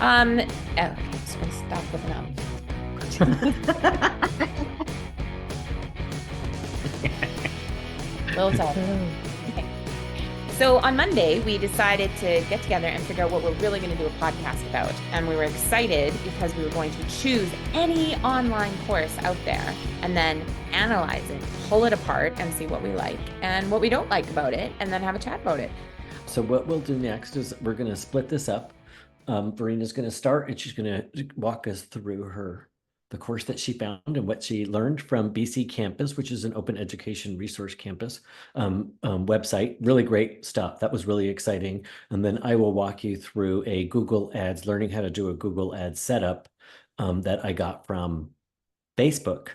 Oh, I'm just gonna stop looking up. Little self. Okay. So on Monday, we decided to get together and figure out what we're really going to do a podcast about. And we were excited because we were going to choose any online course out there and then analyze it, pull it apart, and see what we like and what we don't like about it, and then have a chat about it. So what we'll do next is we're going to split this up. Verina's going to start, and she's going to walk us through the course that she found and what she learned from BC Campus, which is an open education resource campus website. Really great stuff. That was really exciting. And then I will walk you through a Google Ads, learning how to do a Google Ads setup that I got from Facebook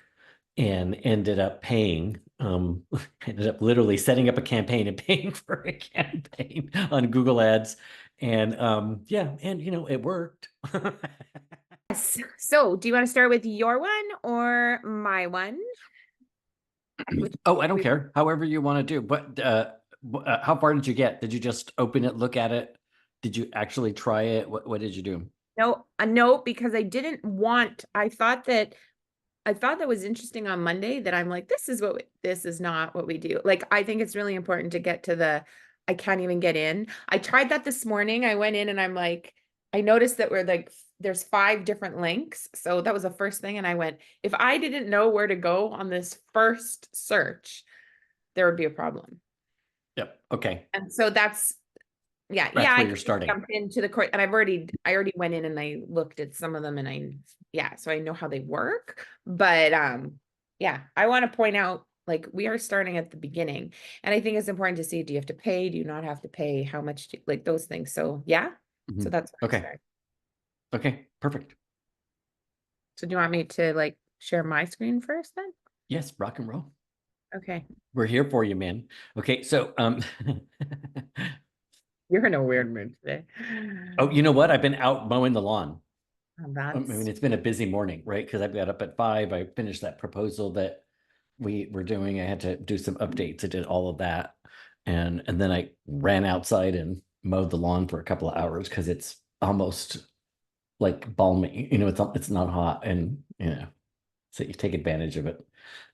and ended up paying. Ended up literally setting up a campaign and paying for a campaign on Google Ads. And yeah, and it worked. Yes. So do you want to start with your one or my one? Oh, I don't care. However you want to do. But how far did you get? Did you just open it, look at it? Did you actually try it? What did you do? No, no, because I didn't want, I thought that was interesting on Monday that I'm like, this is not what we do. Like, I think it's really important to get to I can't even get in. I tried that this morning. I went in and I'm like, I noticed that we're like, there's 5 different links. So that was the first thing. And I went, if I didn't know where to go on this first search, there would be a problem. Yep. Okay. And so that's That's yeah, I where you're could starting. jump into the court, and I already went in and I looked at some of them, and so I know how they work. But yeah, I want to point out, like, we are starting at the beginning, and I think it's important to see, do you have to pay? Do you not have to pay? How much like those things? So yeah, so that's where I Okay. start. Okay. Perfect. So do you want me to like share my screen first then? Yes, rock and roll. Okay. We're here for you, man. Okay, so You're in a weird mood today. oh, you know what? I've been out mowing the lawn. I mean, That's it's been a busy morning, right? Because I got up at 5. I finished that proposal that we were doing. I had to do some updates. I did all of that. And then I ran outside and mowed the lawn for a couple of hours because it's almost like balmy. It's not hot, and so you take advantage of it.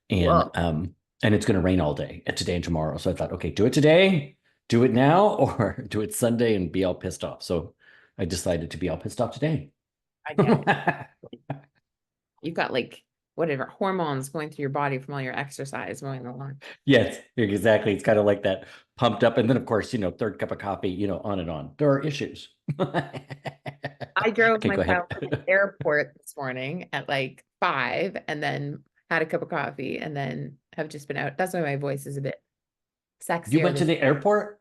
And whoa. and it's going to rain all day today and tomorrow. So I thought, okay, do it today, do it now, or do it Sunday and be all pissed off. So I decided to be all pissed off today. I get it. You've got like whatever hormones going through your body from all your exercise mowing the lawn. Yes, exactly. It's kind of like that pumped up. And then, of course, third cup of coffee, on and on. There are issues. I drove Okay, go ahead. myself to the airport this morning at like 5 and then had a cup of coffee and then have just been out. That's why my voice is a bit You sexier went to this. the airport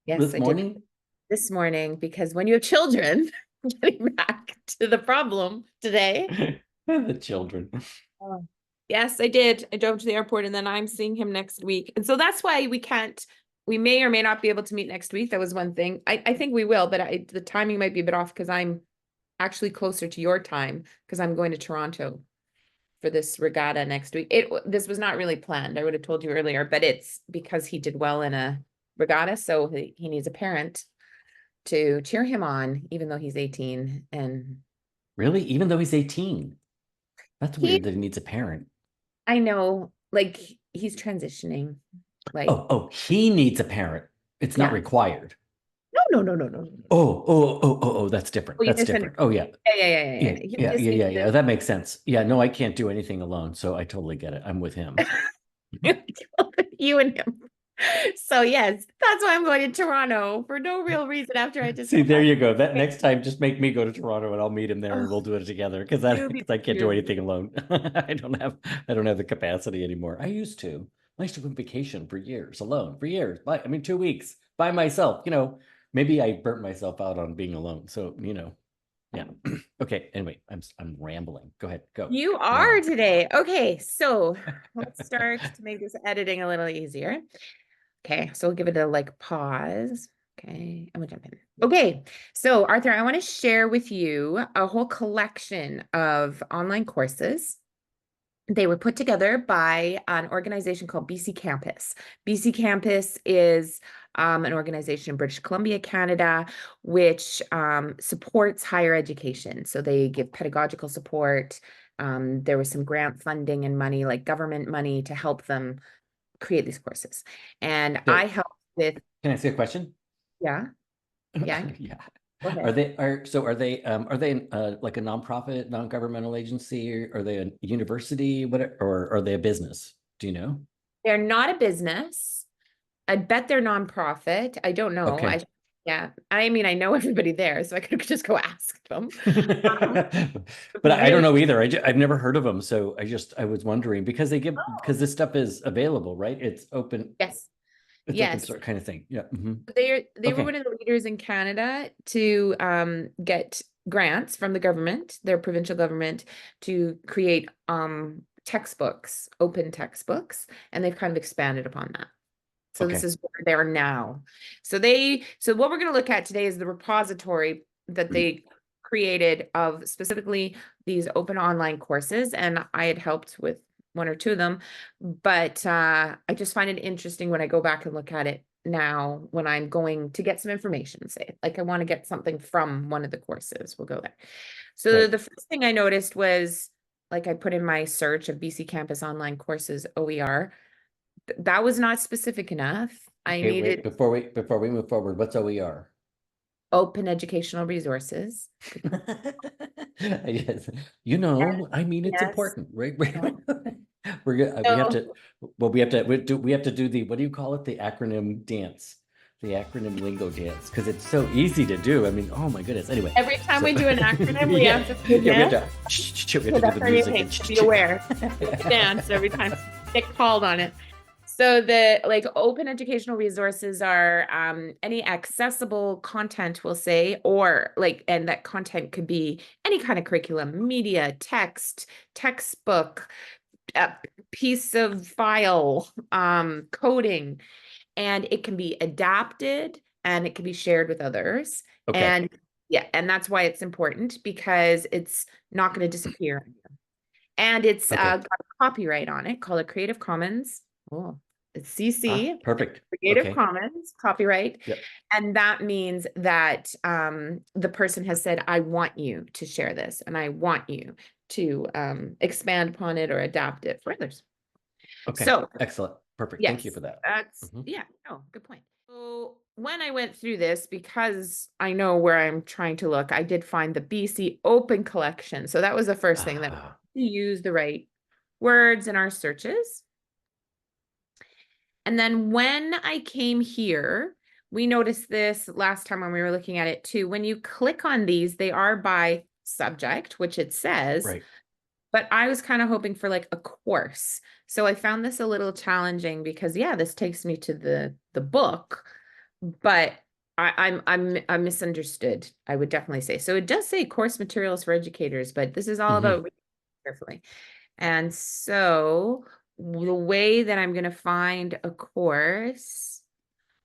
Yes, this I did morning? this morning because when you have children, getting back to the problem today. The children. Oh. Yes, I did. I drove to the airport and then I'm seeing him next week. And so that's why we may or may not be able to meet next week. That was one thing. I think we will, but the timing might be a bit off because I'm actually closer to your time because I'm going to Toronto for this regatta next week. This was not really planned. I would have told you earlier, but it's because he did well in a regatta, so he needs a parent to cheer him on, even though he's 18. And Really? Even though he's 18? That's he, weird that he needs a parent. I know, like he's transitioning. Like, He needs a parent. It's not yeah. required. No. Oh, that's different. Oh, you That's misunderstood. different. Oh, yeah. Yeah. He just needs Yeah. That makes sense. Yeah, no, I can't do anything alone. So I totally get it. I'm with him. you and him. So yes, that's why I'm going to Toronto for no real reason after I just See, got there back. you go. That next time, just make me go to Toronto and I'll meet him there and Oh, we'll do it together because I, you be because I can't do cute. anything alone. I don't have the capacity anymore. I used to. I used to go on vacation for years alone, for years. I mean, 2 weeks by myself. Maybe I burnt myself out on being alone. So, yeah. Okay. Anyway, I'm rambling. Go ahead. Go. You Now. are today. Okay, so let's start to make this editing a little easier. Okay, so we'll give it a like pause. Okay, I'm gonna jump in. Okay, so Arthur, I want to share with you a whole collection of online courses They were put together by an organization called BC Campus. BC Campus is an organization in British Columbia, Canada, which supports higher education. So they give pedagogical support. There was some grant funding and money, like government money, to help them create these courses. And So I helped with, can I ask you a question? yeah, yeah, Yeah. go ahead. Are they like a nonprofit, non-governmental agency, or are they a university? Or are they a business? Do you know? They're not a business. I bet they're nonprofit. I don't know. Okay. Yeah. I mean, I know everybody there, so I could just go ask them. But I don't Really? know either. I've never heard of them, so I was wondering because because this stuff is available, right? Yes. It's open Yes. source kind of thing. Yeah. They were Okay. one of the leaders in Canada to get grants from the government, their provincial government, to create textbooks, open textbooks, and they've kind of expanded upon that. So this Okay. is where they are now. So what we're going to look at today is the repository that they created of specifically these open online courses. And I had helped with one or two of them, but I just find it interesting when I go back and look at it now when I'm going to get some information, say, like I want to get something from one of the courses, we'll go there. So Right. the first thing I noticed was, like I put in my search of BC Campus online courses, OER, that was not specific enough. I Okay, wait, needed before we move forward, what's OER? open educational resources. Yes, And I mean, it's yes. important, right? No. We're gonna, we have So to, well, we have to do the, what do you call it? The acronym dance, the acronym lingo dance, because it's so easy to do. I mean, oh my goodness. Anyway, every time so we do an acronym, we yeah, have to do yeah, this. we So have to do that's the on your music page, so be aware. Dance every time get called on it. So the like open educational resources are any accessible content, we'll say, or like, and that content could be any kind of curriculum, media, text, textbook, a piece of file, coding, and it can be adapted and it can be shared with others. Okay, And yeah, and that's why it's important because it's not going to disappear. And it's okay. got a copyright on it called a Creative Commons. Oh, it's CC, Perfect. Creative Okay. Commons copyright. Yep. And that means that the person has said, I want you to share this and I want you to expand upon it or adapt it for others. Okay. So Excellent. Perfect. Thank you yes, for that. Mhm. yeah, no, good point. So when I went through this, because I know where I'm trying to look, I did find the BC Open Collection. So that was the first thing, that Ah, we use the right words in our searches. And then when I came here, we noticed this last time when we were looking at it too. When you click on these, they are by subject, which it says, right. but I was kind of hoping for like a course. So I found this a little challenging because yeah, this takes me to the book, but I'm misunderstood, I would definitely say. So it does say course materials for educators, but this is all about Mhm. reading carefully. And so the way that I'm going to find a course,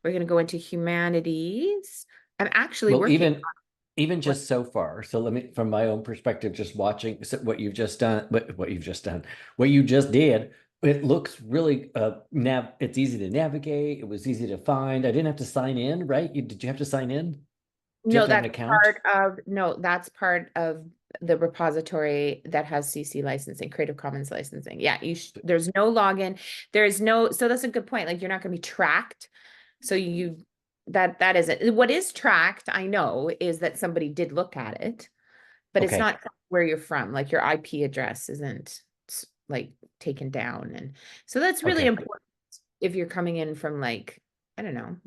we're going to go into humanities. I'm actually Well, working even with, just so far. So let me, from my own perspective, just watching what you've just done, what you just did. It looks really it's easy to navigate. It was easy to find. I didn't have to sign in, right? Did you have to sign in? Do you have no, to have an that's account? part of, no, that's part of the repository that has CC licensing, Creative Commons licensing. Yeah, there's no login. There's no, so that's a good point. Like you're not going to be tracked. So that isn't, what is tracked, I know, is that somebody did look at it, but it's Okay. not where you're from. Like your IP address isn't like taken down. And so that's really Okay. important if you're coming in from like, I don't know,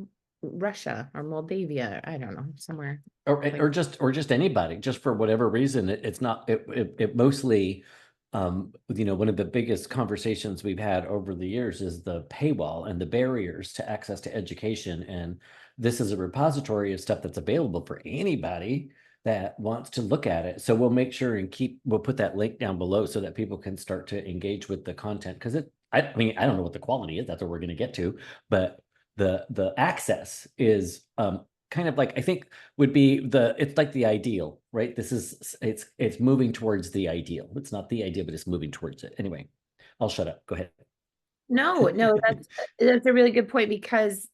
Russia or Moldavia, I don't know, somewhere like, Or just anybody, just for whatever reason, it's not it mostly one of the biggest conversations we've had over the years is the paywall and the barriers to access to education. And this is a repository of stuff that's available for anybody that wants to look at it. So we'll make sure and we'll put that link down below so that people can start to engage with the content. Because I mean, I don't know what the quality is, that's what we're going to get to, but the access is kind of like, I think would be it's like the ideal, right? It's moving towards the ideal. It's not the ideal, but it's moving towards it. Anyway, I'll shut up. Go ahead. No, that's a really good point because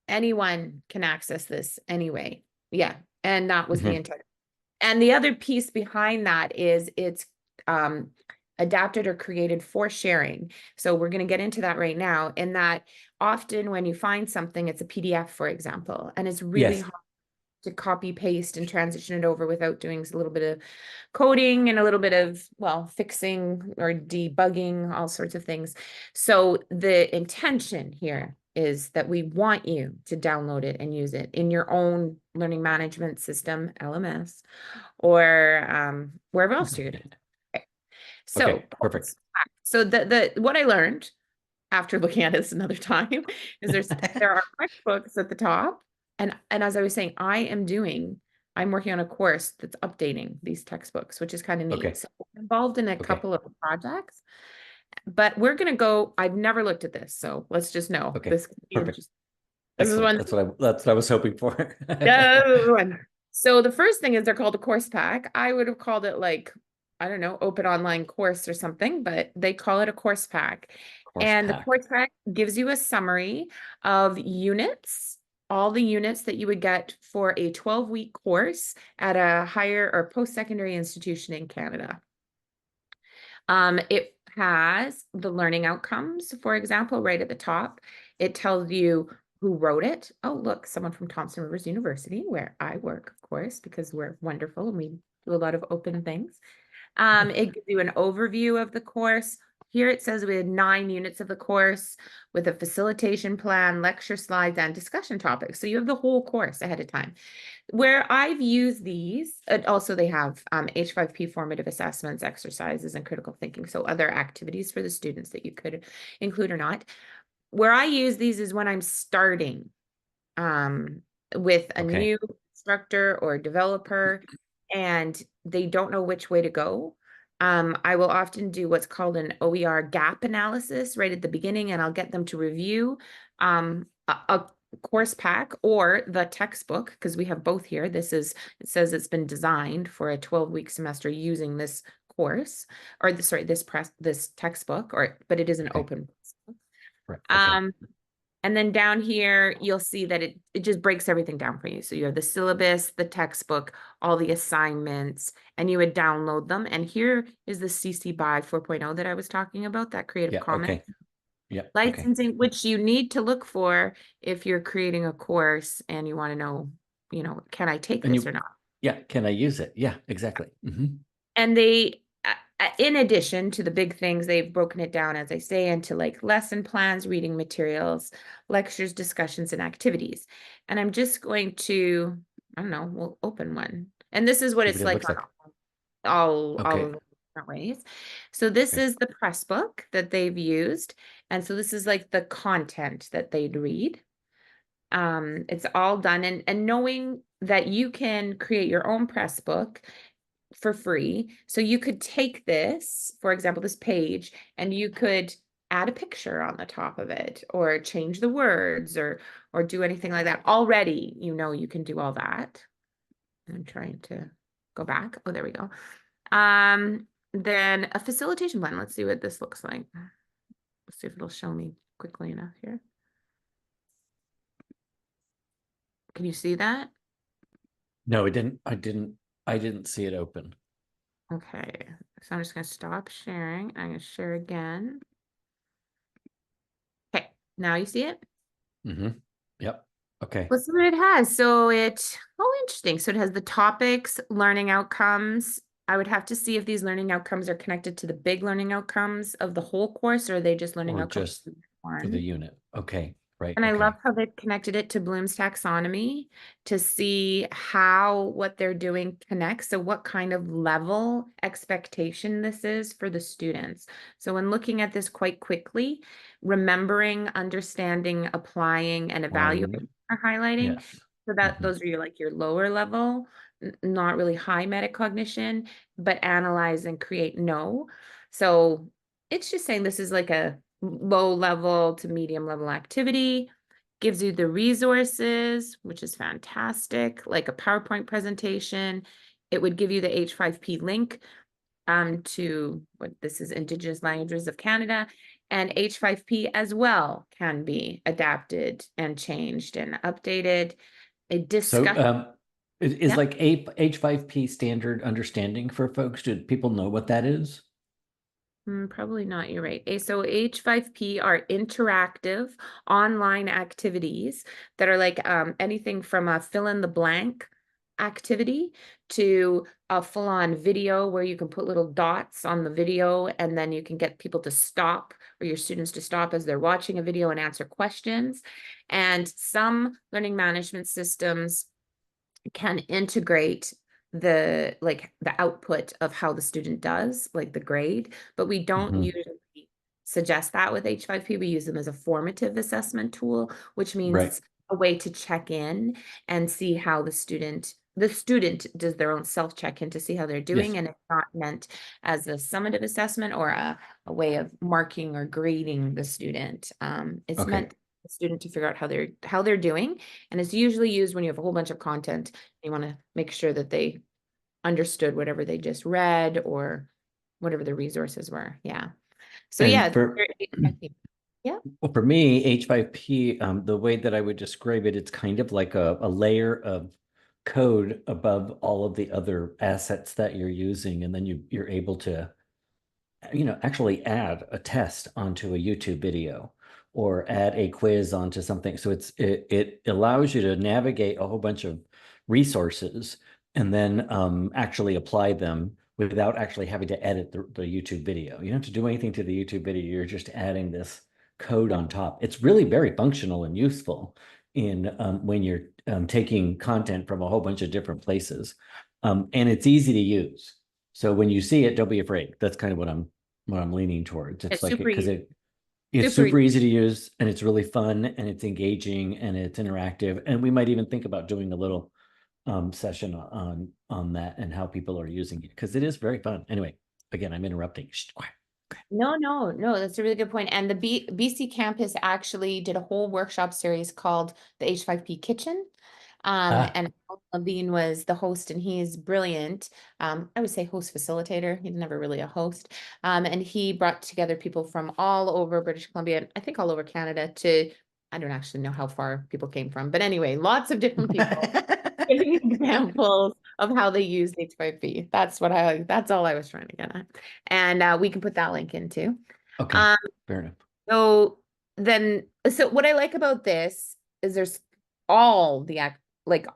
anyone can access this anyway. Yeah, and that was the Mhm. intent. And the other piece behind that is it's adapted or created for sharing. So we're going to get into that right now. In that often when you find something, it's a PDF, for example, and it's really Yes. hard to copy paste and transition it over without doing a little bit of coding and a little bit of, well, fixing or debugging, all sorts of things. So the intention here is that we want you to download it and use it in your own learning management system, LMS, or wherever else you're going to. So, Okay, perfect. so the what I learned after looking at this another time is there are QuickBooks at the top. And as I was saying, I'm working on a course that's updating these textbooks, which is kind of neat. Okay. So I'm involved in a Okay. couple of projects, but we're going to go, I've never looked at this. So let's just know Okay, this. perfect. This is Excellent. one. That's what I was hoping for. So the first thing is they're called a course pack. I would have called it like, I don't know, open online course or something, but they call it a course pack. Course And the pack. course pack gives you a summary of units, all the units that you would get for a 12-week course at a higher or post-secondary institution in Canada. It has the learning outcomes, for example, right at the top. It tells you who wrote it. Oh, look, someone from Thompson Rivers University, where I work, of course, because we're wonderful and we do a lot of open things. It gives you an overview of the course. Here it says we had 9 units of the course with a facilitation plan, lecture slides, and discussion topics. So you have the whole course ahead of time. Where I've used these, also they have H5P formative assessments, exercises, and critical thinking. So other activities for the students that you could include or not. Where I use these is when I'm starting with a Okay. new instructor or developer and they don't know which way to go. I will often do what's called an OER gap analysis right at the beginning, and I'll get them to review a course pack or the textbook, because we have both here. It says it's been designed for a 12-week semester using this course, or this textbook, but it is an Okay. open. Right. Okay. And then down here, you'll see that it just breaks everything down for you. So you have the syllabus, the textbook, all the assignments, and you would download them. And here is the CC BY 4.0 that I was talking about, that Creative Yeah. Commons Okay. Yeah. Okay. licensing, which you need to look for if you're creating a course and you want to know, can I take And this or not? Yeah. Can I use it? Yeah, exactly. And they, in addition to the big things, they've broken it down, as I say, into like lesson plans, reading materials, lectures, discussions, and activities. And I'm just going to, I don't know, we'll open one. And this is what See it's what it like looks on like. all Okay. of the different ways. So this Okay. is the press book that they've used. And so this is like the content that they'd read. It's all done, and knowing that you can create your own press book for free. So you could take this, for example, this page, and you could add a picture on the top of it or change the words or do anything like that. Already, you can do all that. I'm trying to go back. Oh, there we go. Then a facilitation plan. Let's see what this looks like. Let's see if it'll show me quickly enough here. Can you see that? No, it didn't. I didn't see it open. Okay, so I'm just going to stop sharing. I'm going to share again. Okay, now you see it? Yep. Okay. Let's see what it has. So interesting. So it has the topics, learning outcomes. I would have to see if these learning outcomes are connected to the big learning outcomes of the whole course, or are they just learning Or outcomes just for for the unit. Okay. Right. And I Okay. love how they've connected it to Bloom's taxonomy to see how what they're doing connects. So what kind of level expectation this is for the students. So when looking at this quite quickly, remembering, understanding, applying, and evaluating are highlighting. Yes. So that those are your lower level, not really high metacognition, but analyze and create no. So it's just saying this is like a low level to medium level activity, gives you the resources, which is fantastic, like a PowerPoint presentation. It would give you the H5P link. to what this is, Indigenous Languages of Canada, and H5P as well can be adapted and changed and updated. A So, discussion. is Yeah. like H5P standard understanding for folks? Do people know what that is? Probably not, you're right. So H5P are interactive online activities that are like anything from a fill in the blank activity to a full-on video where you can put little dots on the video and then you can get people to stop or your students to stop as they're watching a video and answer questions. And some learning management systems can integrate the output of how the student does, like the grade, but we don't Mhm. usually suggest that with H5P. We use them as a formative assessment tool, which means Right. it's a way to check in and see how the student does their own self check-in to see how they're Yes. doing, and it's not meant as a summative assessment or a way of marking or grading the student. It's Okay. meant the student to figure out how they're doing, and it's usually used when you have a whole bunch of content. You want to make sure that they understood whatever they just read or whatever the resources were. Yeah. So And yeah, for yeah. well, for me, H5P, the way that I would describe it, it's kind of like a layer of code above all of the other assets that you're using, and then you're able to, actually add a test onto a YouTube video or add a quiz onto something. So it allows you to navigate a whole bunch of resources and then actually apply them without actually having to edit the YouTube video. You don't have to do anything to the YouTube video. You're just adding this code on top. It's really very functional and useful in when you're taking content from a whole bunch of different places. And it's easy to use. So when you see it, don't be afraid. That's kind of what I'm leaning towards. It's It's like super because easy. it's Super super easy. easy to use and it's really fun and it's engaging and it's interactive. And we might even think about doing a little session on that and how people are using it because it is very fun. Anyway, again, I'm interrupting. Shh, quiet. No, that's a really good point. And the BC campus actually did a whole workshop series called the H5P Kitchen. Ah, And Al Levine was the host, and he is brilliant. I would say host facilitator. He's never really a host. And he brought together people from all over British Columbia, and I think all over Canada to, I don't actually know how far people came from, but anyway, lots of different people giving examples of how they use H5P. That's all I was trying to get at. And we can put that link in too. okay, Um, fair enough. so what I like about this is there's all the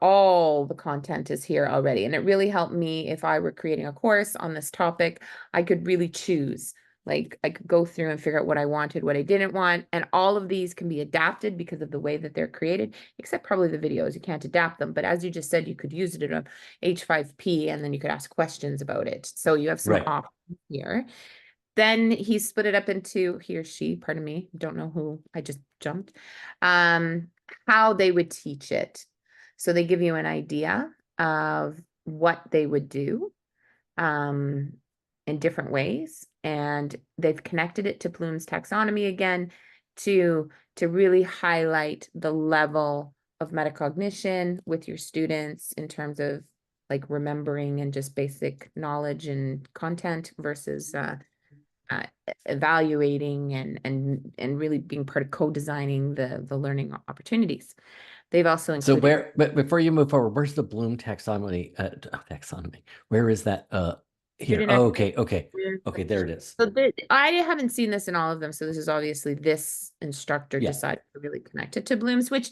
all the content is here already. And it really helped me if I were creating a course on this topic, I could really choose. Like I could go through and figure out what I wanted, what I didn't want. And all of these can be adapted because of the way that they're created, except probably the videos. You can't adapt them. But as you just said, you could use it in a H5P and then you could ask questions about it. So you have some Right. options here. Then he split it up into he or she, pardon me, don't know who I just jumped, how they would teach it. So they give you an idea of what they would do um, in different ways. And they've connected it to Bloom's taxonomy again to really highlight the level of metacognition with your students in terms of like remembering and just basic knowledge and content versus uh, evaluating and really being part of co-designing the learning opportunities. They've also So included but before you move forward, where's the Bloom taxonomy? Taxonomy. Where is that? Here. student Oh, activity. okay, okay, okay. There it is. So I haven't seen this in all of them. So this is obviously this instructor Yeah. decided to really connect it to Bloom's, which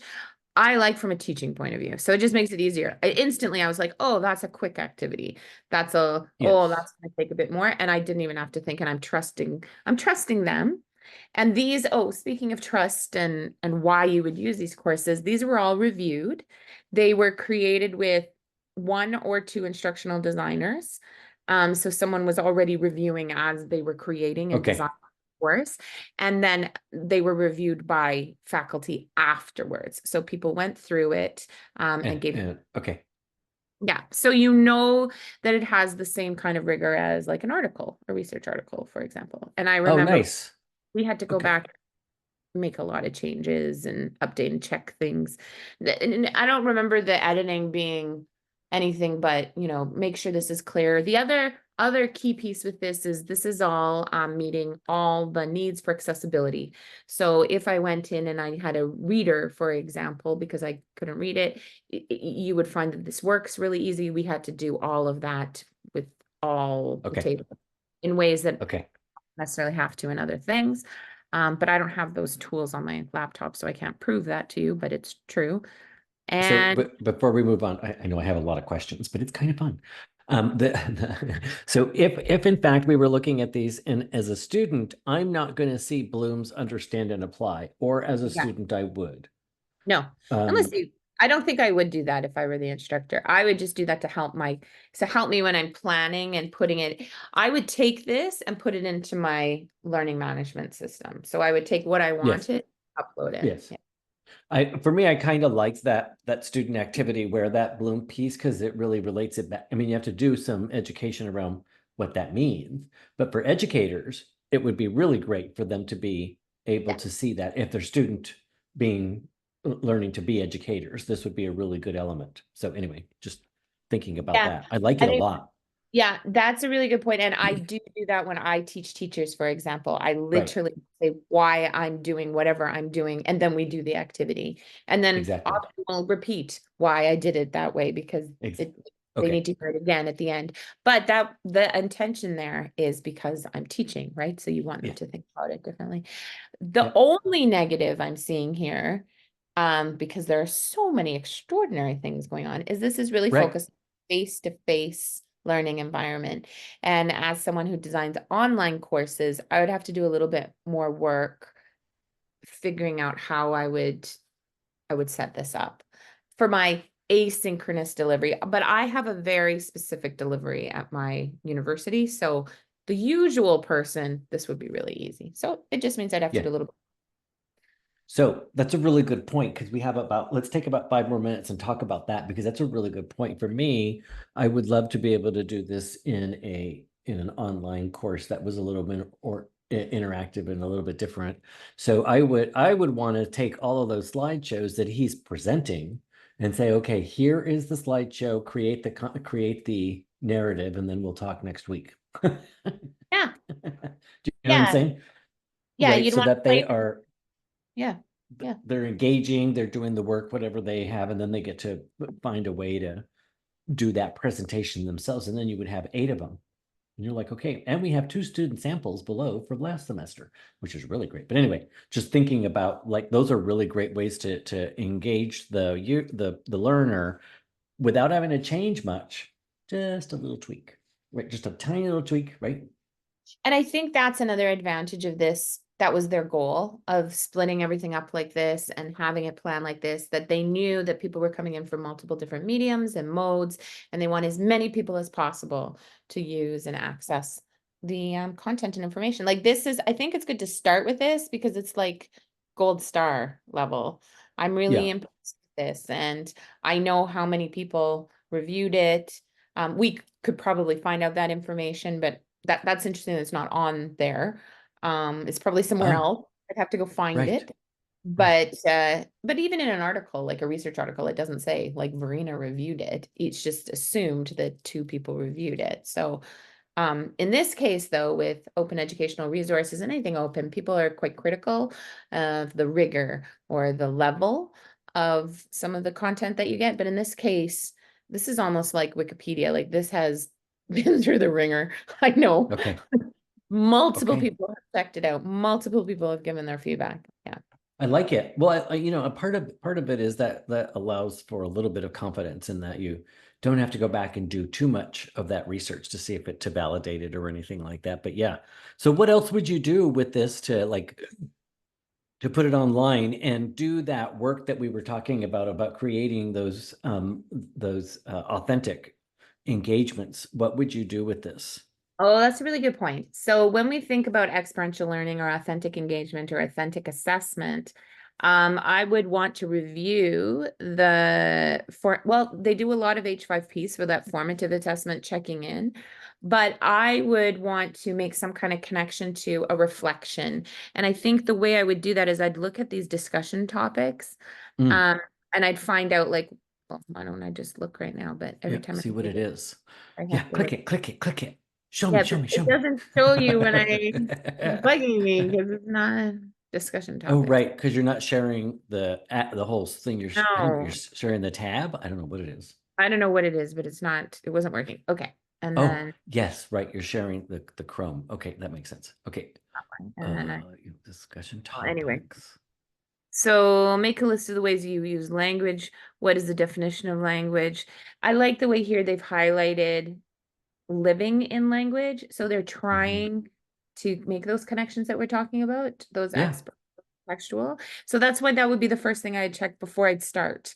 I like from a teaching point of view. So it just makes it easier. I was like, oh, that's a quick activity. That's Yes. gonna take a bit more. And I didn't even have to think, and I'm trusting them. And these, speaking of trust and why you would use these courses, these were all reviewed. They were created with one or two instructional designers. So someone was already reviewing as they were creating and Okay. designing the course. And then they were reviewed by faculty afterwards. So people went through it and gave, Okay. yeah. So you know that it has the same kind of rigor as like an article, a research article, for example. And I Oh, remember nice. we had to go Okay. back, make a lot of changes and update and check things. And I don't remember the editing being anything but, make sure this is clear. The other other key piece with this is all meeting all the needs for accessibility. So if I went in and I had a reader, for example, because I couldn't read it, you would find that this works really easy. We had to do all of that with all the Okay. tables in ways that Okay. necessarily have to in other things. But I don't have those tools on my laptop, so I can't prove that to you, but it's true. So, And but before we move on, I know I have a lot of questions, but it's kind of fun. So if in fact we were looking at these, and as a student, I'm not going to see Bloom's understand and apply, or as a yeah, student, I would. no, unless you, I don't think I would do that if I were the instructor. I would just do that to help help me when I'm planning and putting it. I would take this and put it into my learning management system. So I would take what I Yes. wanted, upload it. Yes. Yeah. For me, I kind of like that student activity where that Bloom piece, because it really relates it back. I mean, you have to do some education around what that means, but for educators, it would be really great for them to be able Yeah. to see that if their student being learning to be educators, this would be a really good element. So anyway, just thinking about Yeah. that. I like I it a think lot. Yeah, that's a really good point. And I do that when I teach teachers, for example. I Right. literally say why I'm doing whatever I'm doing, and then we do the activity. And then Exactly. often we'll repeat why I did it that way because they Okay. need to hear it again at the end. But that the intention there is because I'm teaching, right? So you want them Yeah. to think about it differently. The Yep. only negative I'm seeing here, because there are so many extraordinary things going on, is this is really Right. focused face-to-face learning environment. And as someone who designs online courses, I would have to do a little bit more work figuring out how I would set this up for my asynchronous delivery. But I have a very specific delivery at my university. So the usual person, this would be really easy. So it just means I'd have to Yeah. do a little. So that's a really good point, because we have let's take about 5 more minutes and talk about that, because that's a really good point. For me, I would love to be able to do this in an online course that was a little bit interactive and a little bit different. So I would want to take all of those slideshows that he's presenting and say, okay, here is the slideshow, create the narrative, and then we'll talk next week. Yeah. Do you know what I'm Yeah. saying? Yeah. Right. You'd So want that they to. are Yeah. Yeah. they're engaging, they're doing the work, whatever they have, and then they get to find a way to do that presentation themselves. And then you would have 8 of them. And you're like, okay, and we have 2 student samples below for last semester, which is really great. But anyway, just thinking about, like, those are really great ways to engage the learner without having to change much. Just a little tweak, right? Just a tiny little tweak, right? And I think that's another advantage of this. That was their goal of splitting everything up like this and having it planned like this, that they knew that people were coming in from multiple different mediums and modes, and they want as many people as possible to use and access the content and information. Like this is, I think it's good to start with this because it's like gold star level. I'm really Yeah. impressed with this, and I know how many people reviewed it. We could probably find out that information, but that's interesting. It's not on there. It's probably somewhere Oh, else. I'd have to go find right. it. But even in an article, like a research article, it doesn't say like Verena reviewed it. It's just assumed that 2 people reviewed it. So in this case, though, with open educational resources and anything open, people are quite critical of the rigor or the level of some of the content that you get. But in this case, this is almost like Wikipedia. Like this has been through the ringer. I know Okay. multiple Okay. people have checked it out. Multiple people have given their feedback. Yeah. I like it. Well, a part of it is that allows for a little bit of confidence in that you don't have to go back and do too much of that research to see if it to validate it or anything like that. But yeah. So what else would you do with this to put it online and do that work that we were talking about creating those authentic engagements? What would you do with this? Oh, that's a really good point. So when we think about experiential learning or authentic engagement or authentic assessment, I would want to review they do a lot of H5P for that formative assessment checking in, but I would want to make some kind of connection to a reflection. And I think the way I would do that is I'd look at these discussion topics, Mm, and I'd find out like, well, why don't I just look right now? But every yeah, time see what it is. I Yeah, have to click look. it, click it, click it. Show me, Yeah, show me, show it me. doesn't show you when it's bugging me because it's not a discussion Oh, topic. right, because you're not sharing the whole thing. I don't know, you're No, sharing the tab. I don't know what it is. I don't know what it is, but it wasn't working. Okay. And Oh, then, yes, right. You're sharing the Chrome. Okay, that makes sense. Okay. and then Discussion well, anyway. topics. So make a list of the ways you use language. What is the definition of language? I like the way here they've highlighted living in language. So they're trying to make those connections that we're talking about, those Yeah, textual. So that's why that would be the first thing I'd check before I'd start,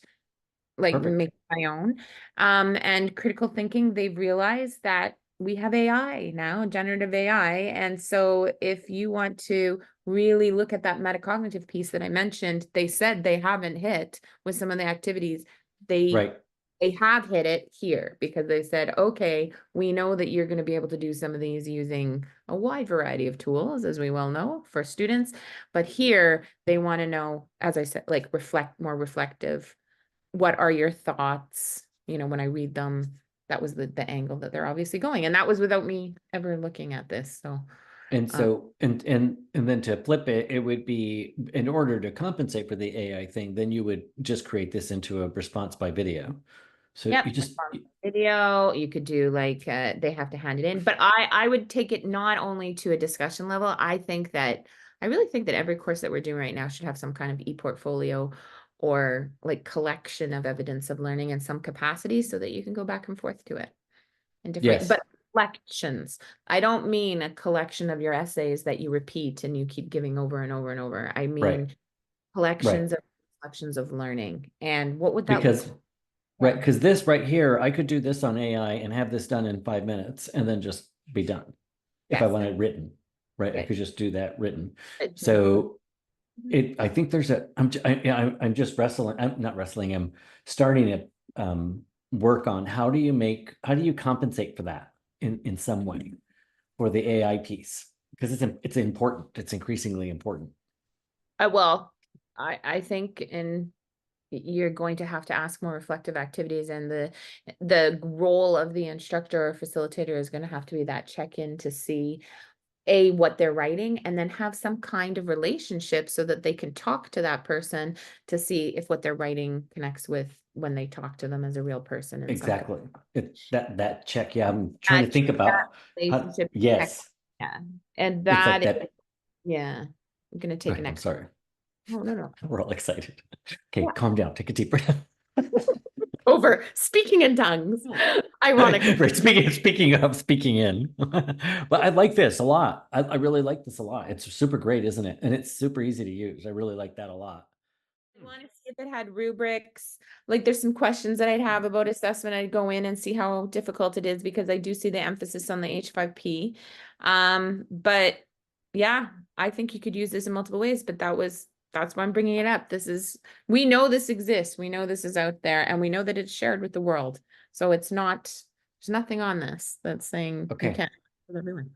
like perfect. make my own. And critical thinking, they've realized that we have AI now, generative AI. And so if you want to really look at that metacognitive piece that I mentioned, they said they haven't hit with some of the activities. They Right. they have hit it here because they said, okay, we know that you're going to be able to do some of these using a wide variety of tools, as we well know, for students. But here they want to know, as I said, like more reflective. What are your thoughts? You know, when I read them, that was the angle that they're obviously going. And that was without me ever looking at this. So And um, so, and then to flip it, it would be in order to compensate for the AI thing, then you would just create this into a response by video. So yep, you just, response video. You could do like they have to hand it in. But I would take it not only to a discussion level. I really think that every course that we're doing right now should have some kind of e-portfolio or like collection of evidence of learning in some capacity so that you can go back and forth to it in different, yes, but collections. I don't mean a collection of your essays that you repeat and you keep giving over and over and over. I right, mean right. collections of learning. And what would that look Because, like? right, Yeah. because this right here, I could do this on AI and have this done in 5 minutes and then just be done. If I Yes. wanted written, right, I Good. could just do that written. Good. So Mhm. I think there's I'm just wrestling, I'm not wrestling, I'm starting to work on how do how do you compensate for that in some way for the AI piece? Because it's important, it's increasingly important. Well, I think you're going to have to ask more reflective activities and the role of the instructor or facilitator is going to have to be that check-in to see what they're writing and then have some kind of relationship so that they can talk to that person to see if what they're writing connects with when they talk to them as a real person in some Exactly. That check. Yeah, I'm trying to that think about how, relationship connect. yes, Yeah. And it's like that is, that. yeah, I'm gonna Go take an ahead, I'm extra. sorry. Oh, no, no. We're all excited. Okay, Yeah. calm down, take a deep breath. Over speaking in tongues. Ironically. Right, speaking of speaking in, but I like this a lot. I really like this a lot. It's super great, isn't it? And it's super easy to use. I really like that a lot. I want to see if it had rubrics. Like there's some questions that I'd have about assessment. I'd go in and see how difficult it is because I do see the emphasis on the H5P. But yeah, I think you could use this in multiple ways, but that's why I'm bringing it up. We know this exists. We know this is out there and we know that it's shared with the world. So there's nothing on this that's saying you Okay. can't with everyone.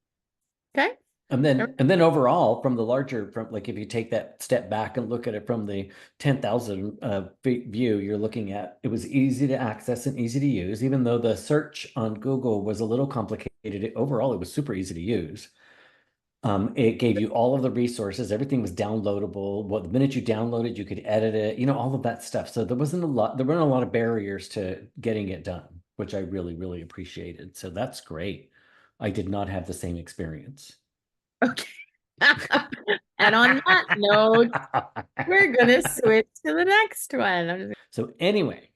Okay. And then overall, from the larger, from like if you take that step back and look at it from the 10,000 feet view, you're looking at it was easy to access and easy to use, even though the search on Google was a little complicated. Overall, it was super easy to use. It gave you all of the resources. Everything was downloadable. Well, the minute you download it, you could edit it, all of that stuff. So there weren't a lot of barriers to getting it done, which I really, really appreciated. So that's great. I did not have the same experience. Okay. And on that note, we're gonna switch to the next one. So anyway,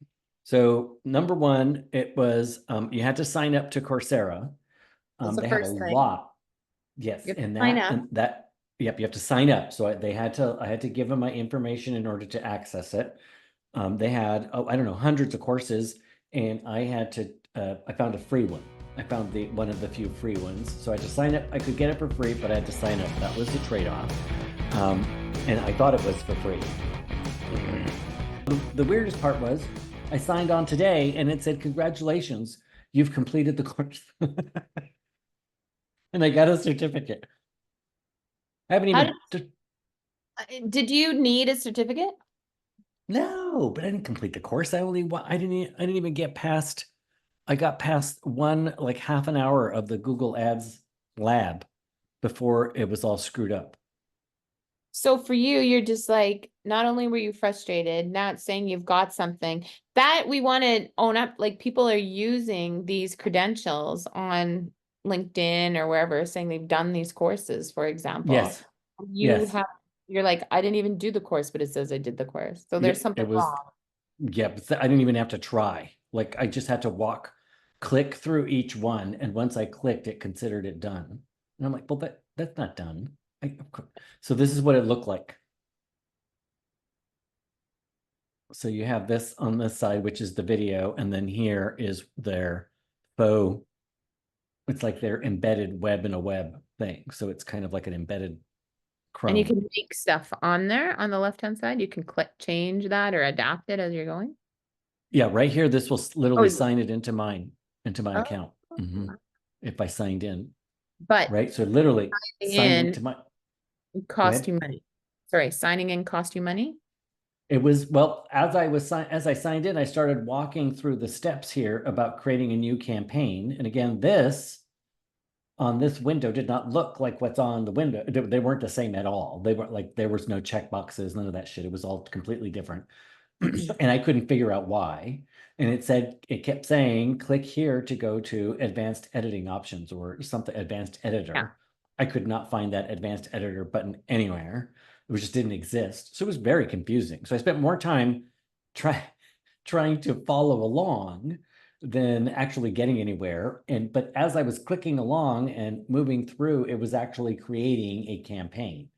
so number one, it was you had to sign up to Coursera. That's the They have a first thing. lot. Yes, You have to and sign that up. and that. Yep, you have to sign up. So I had to give them my information in order to access it. They had, oh, I don't know, hundreds of courses, and I found a free one. I found one of the few free ones. So I had to sign up. I could get it for free, but I had to sign up. That was the trade-off. Um, and I thought it was for free. The weirdest part was I signed on today and it said, congratulations, you've completed the course. And I got a certificate. I haven't How even, did you need a certificate? no, but I didn't complete the course. I didn't even get past I got past one, like half an hour of the Google Ads lab before it was all screwed up. So for you, you're just like, not only were you frustrated, not saying you've got something that we want to own up, like people are using these credentials on LinkedIn or wherever, saying they've done these courses, for example. Yes, You yes. have, you're like, I didn't even do the course, but it says I did the course. So Yeah, there's something it was, wrong. yeah, but I didn't even have to try. Like I just had to click through each one. And once I clicked, it considered it done. And I'm like, well, that's not done. So this is what it looked like. So you have this on this side, which is the video, and then here is their faux, it's like their embedded web in a web thing. So it's kind of like an embedded And you Chrome. can make stuff on there on the left-hand side. You can click, change that or adapt it as you're going. Yeah, right here, this will Oh, literally sign it into my oh, account. If I signed in, but right? So literally signed in into my, go cost ahead. you money. Sorry, signing in cost you money. It was, well, as I signed in, I started walking through the steps here about creating a new campaign. And again, this on this window did not look like what's on the window. They weren't the same at all. They weren't like, there was no check boxes, none of that shit. It was all completely different. And I couldn't figure out why. And it kept saying, click here to go to advanced editing options or something, advanced editor. Yeah. I could not find that advanced editor button anywhere. It just didn't exist. So it was very confusing. So I spent more time trying to follow along than actually getting anywhere. But as I was clicking along and moving through, it was actually creating a campaign.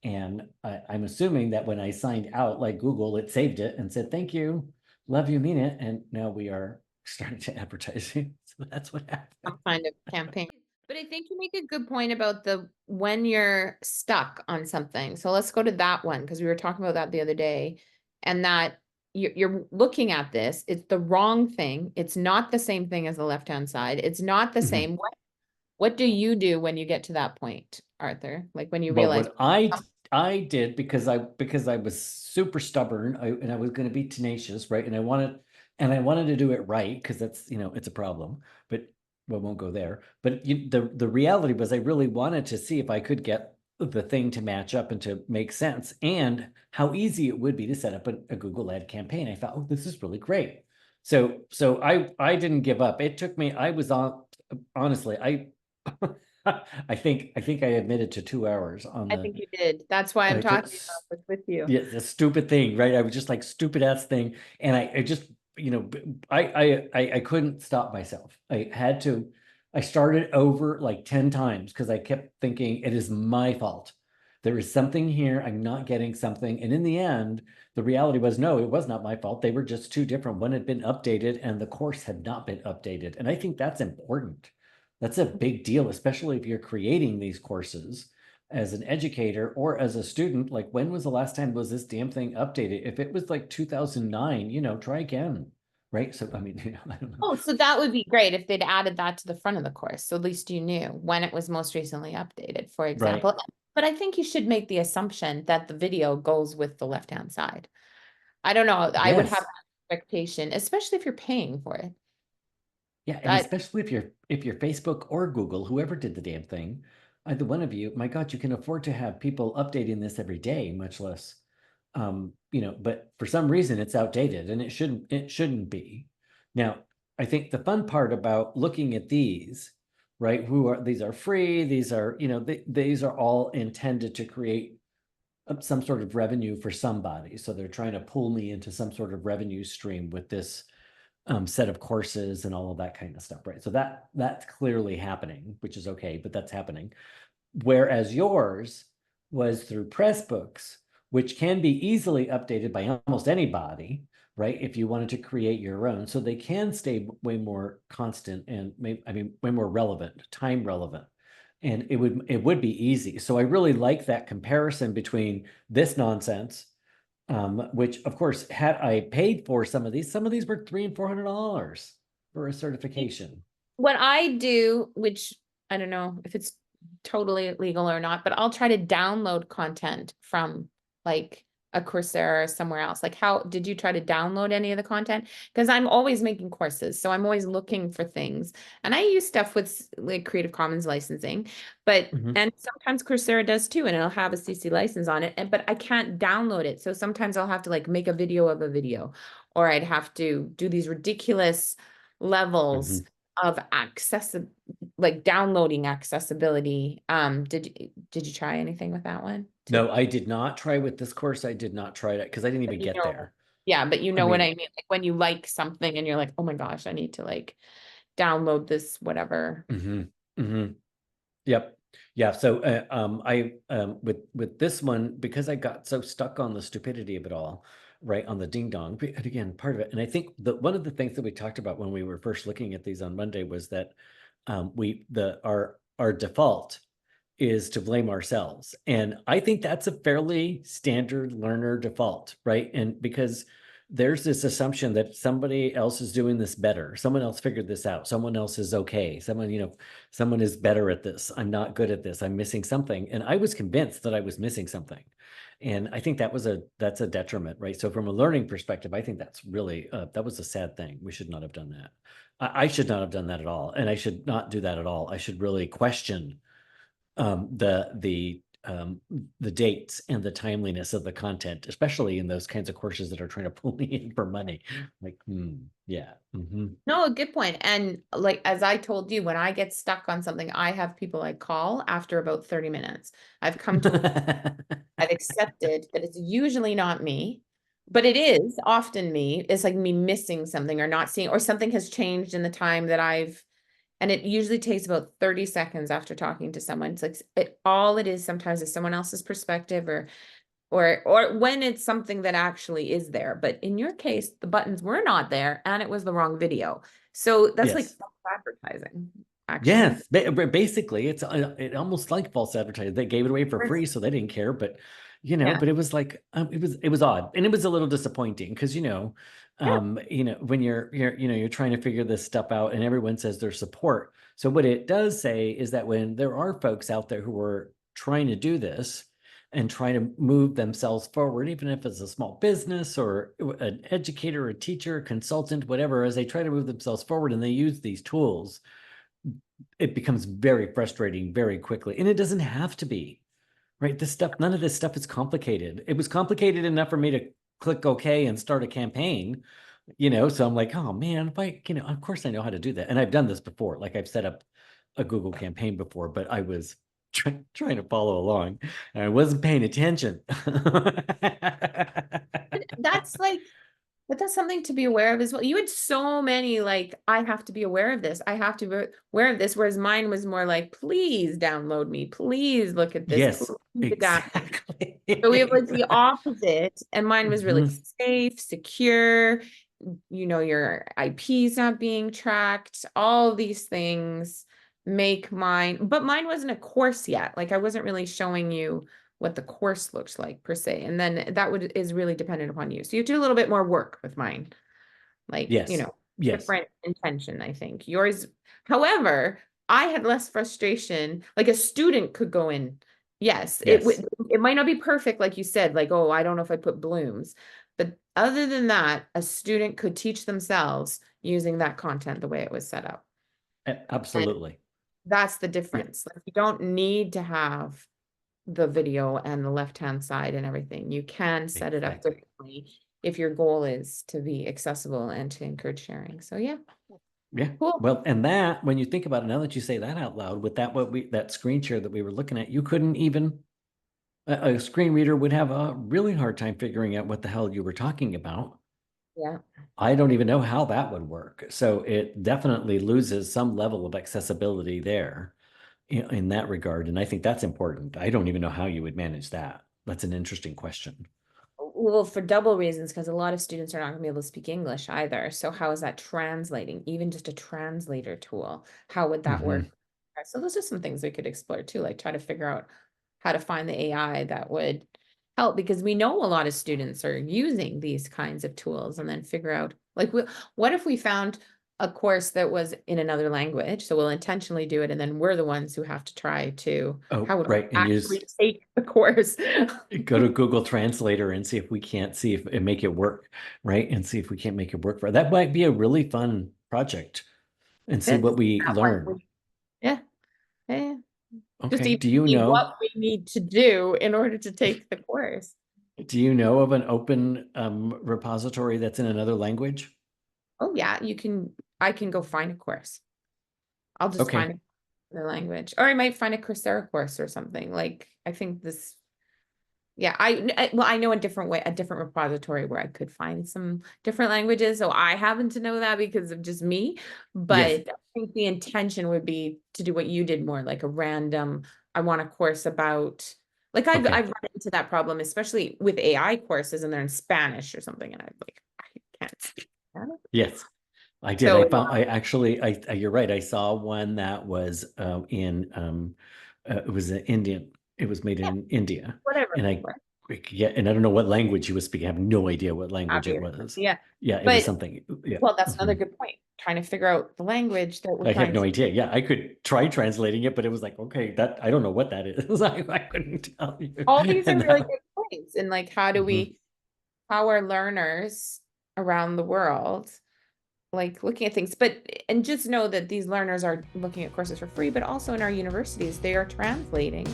And I'm assuming that when I signed out, like Google, it saved it and said, thank you, love you, mean it. And now we are starting to advertising. So that's what happened. Some kind of campaign. But I think you make a good point about the when you're stuck on something. So let's go to that one because we were talking about that the other day, and that you're looking at this. It's the wrong thing. It's not the same thing as the left-hand side. It's not the same. What do you do when you get to that point, Arthur? Like when you But realize, what I did, because I was super stubborn, and I was going to be tenacious, right? And I wanted to do it right because that's, it's a problem. But we won't go there. But the reality was I really wanted to see if I could get the thing to match up and to make sense, and how easy it would be to set up a Google ad campaign. I thought, oh, this is really great. So I didn't give up. It took me, I was on, honestly, I think I admitted to 2 hours on I the think you did. That's why I'm talking about this with you. yeah, the stupid thing, right? I was just like stupid ass thing, and I just, I couldn't stop myself. I started over like 10 times because I kept thinking it is my fault. There is something here. I'm not getting something. And in the end, the reality was no, it was not my fault. They were just too different. One had been updated and the course had not been updated. And I think that's important. That's a big deal, especially if you're creating these courses as an educator or as a student. Like, when was the last time was this damn thing updated? If it was like 2009, try again, right? So I mean, I don't know. Oh, so that would be great if they'd added that to the front of the course. So at least you knew when it was most recently updated, for example. Right. But I think you should make the assumption that the video goes with the left-hand side. I don't know. I would have Yes. that expectation, especially if you're paying for it. Yeah, and That especially if you're Facebook or Google, whoever did the damn thing, either one of you, my God, you can afford to have people updating this every day, much less, but for some reason it's outdated and it shouldn't be. Now, I think the fun part about looking at these, right? These are free, these are, these are all intended to create some sort of revenue for somebody. So they're trying to pull me into some sort of revenue stream with this set of courses and all of that kind of stuff, right? So that's clearly happening, which is okay, but that's happening. Whereas yours was through Pressbooks, which can be easily updated by almost anybody, right? If you wanted to create your own. So they can stay way more constant and way more relevant, time relevant. And it would be easy. So I really like that comparison between this nonsense, which of course, had I paid for some of these were $300 and $400 for a certification. what I do, which I don't know if it's totally legal or not, but I'll try to download content from like a Coursera or somewhere else? Like, how did you try to download any of the content? Because I'm always making courses, so I'm always looking for things. And I use stuff with like Creative Commons licensing, but Mhm. and sometimes Coursera does too, and it'll have a CC license on it. And but I can't download it. So sometimes I'll have to like make a video of a video, or I'd have to do these ridiculous levels Mhm. of like downloading accessibility. Did you try anything with that one? No, I did not try with this course. I did not try it because I didn't But even get there. yeah, but you I know what mean, I mean? Like when you like something and you're like, oh my gosh, I need to like download this, whatever. mhm, mhm. Yep. Yeah. So I with this one, because I got so stuck on the stupidity of it all, right, on the ding dong. And again, part of it, and I think that one of the things that we talked about when we were first looking at these on Monday was that our default is to blame ourselves. And I think that's a fairly standard learner default, right? And because there's this assumption that somebody else is doing this better, someone else figured this out, someone else is okay, someone is better at this, I'm not good at this, I'm missing something. And I was convinced that I was missing something. And I think that's a detriment, right? So from a learning perspective, I think that's really that was a sad thing. We should not have done that. I should not have done that at all, and I should not do that at all. I should really question um, the the the dates and the timeliness of the content, especially in those kinds of courses that are trying to pull me in for money. Like, yeah. No, a good point. And like as I told you, when I get stuck on something, I have people I call after about 30 minutes. I've come to I've accepted that it's usually not me, but it is often me. It's like me missing something or not seeing, or something has changed in the time that and it usually takes about 30 seconds after talking to someone. It's like all it is sometimes is someone else's perspective or when it's something that actually is there. But in your case, the buttons were not there and it was the wrong video. So that's like Yes. advertising, actually. Yes. Basically, it's it almost like false advertising. They gave it away for free, so they didn't care. But Yeah. but it was like it was odd, and it was a little disappointing because Yeah. when you're trying to figure this stuff out, and everyone says there's support. So what it does say is that when there are folks out there who are trying to do this and trying to move themselves forward, even if it's a small business or an educator, a teacher, a consultant, whatever, as they try to move themselves forward and they use these tools, it becomes very frustrating very quickly. And it doesn't have to be, right? None of this stuff is complicated. It was complicated enough for me to click OK and start a campaign, so I'm like, oh man, if I, of course I know how to do that. And I've done this before. Like I've set up a Google campaign before, but I was trying to follow along and I wasn't paying attention. That's like, but that's something to be aware of as well. You had so many like, I have to be aware of this. I have to be aware of this. Whereas mine was more like, please download me. Please look at this. Yes, Please adapt. exactly. So we have like the opposite. And mine was really Mhm. safe, secure. Your IP's not being tracked. All these things make mine, but mine wasn't a course yet. Like I wasn't really showing you what the course looks like per se. And then is really dependent upon you. So you do a little bit more work with mine, like, Yes, yes, different intention, I think. Yours, however, I had less frustration. Like a student could go in. Yes, yes. it might not be perfect, like you said, like, oh, I don't know if I put blooms. But other than that, a student could teach themselves using that content the way it was set up. And Absolutely. that's the Yeah, difference. Like you don't need to have the video and the left-hand side and everything. You can set it up exactly. differently if your goal is to be accessible and to encourage sharing. So yeah, Yeah. cool. Well, and that, when you think about it, now that you say that out loud, with that screen share that we were looking at, you couldn't even, a screen reader would have a really hard time figuring out what the hell you were talking about. Yeah. I don't even know how that would work. So it definitely loses some level of accessibility there in that regard. And I think that's important. I don't even know how you would manage that. That's an interesting question. Well, for double reasons, because a lot of students are not going to be able to speak English either. So how is that translating? Even just a translator tool, how would that Mhm. work? So those are some things we could explore too, like try to figure out how to find the AI that would help, because we know a lot of students are using these kinds of tools, and then figure out like what if we found a course that was in another language, so we'll intentionally do it, and then we're the ones who have to try to Oh, how would right, and actually take the course. go to Google Translator and see if we can't see if and make it work, right? And see if we can't make it work for that. Might be a really fun project and see what we That one learn. we- Yeah, yeah. Just Okay. even Do you see know? what we need to do in order to take the course. Do you know of an open repository that's in another language? Oh yeah, I can go find a course. I'll just Okay. find the language, or I might find a Coursera course or something. Like I think this, yeah, well, I know a different way, a different repository where I could find some different languages. So I happen to know that because of just me. But Yes. I think the intention would be to do what you did more, like a random. I want a course about, like Okay. I've run into that problem, especially with AI courses, and they're in Spanish or something, and I'm like, I can't speak Spanish. Yes. I did. So I actually, you're right. I saw one that was it was an Indian. It was made yeah, in India, whatever. and yeah, and I don't know what language he was speaking. I have no idea what language it Obvious. was. Yeah. Yeah, it was But something. Yeah. well, that's another Mhm. good point. Trying to figure out the language that we're I have trying no to. idea. Yeah, I could try translating it, but it was like, okay, that I don't know what that is. I couldn't tell you. All these are And really that- good points. And like, how do Mhm. we, how are learners around the world like looking at things? But, and just know that these learners are looking at courses for free, but also in our universities, they are translating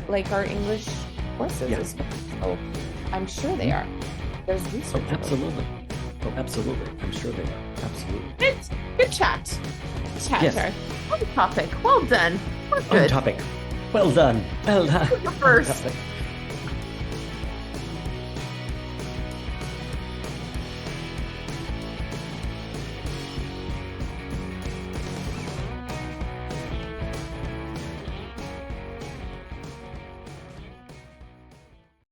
like our English courses. Yeah. As well. So I'm sure they are. There's Oh, research. absolutely. Oh, absolutely. I'm sure they are. Absolutely. Good chat. Chat. Yes. Sorry. On topic. Well done. We're On good. topic. Well done. Well done. First. On topic.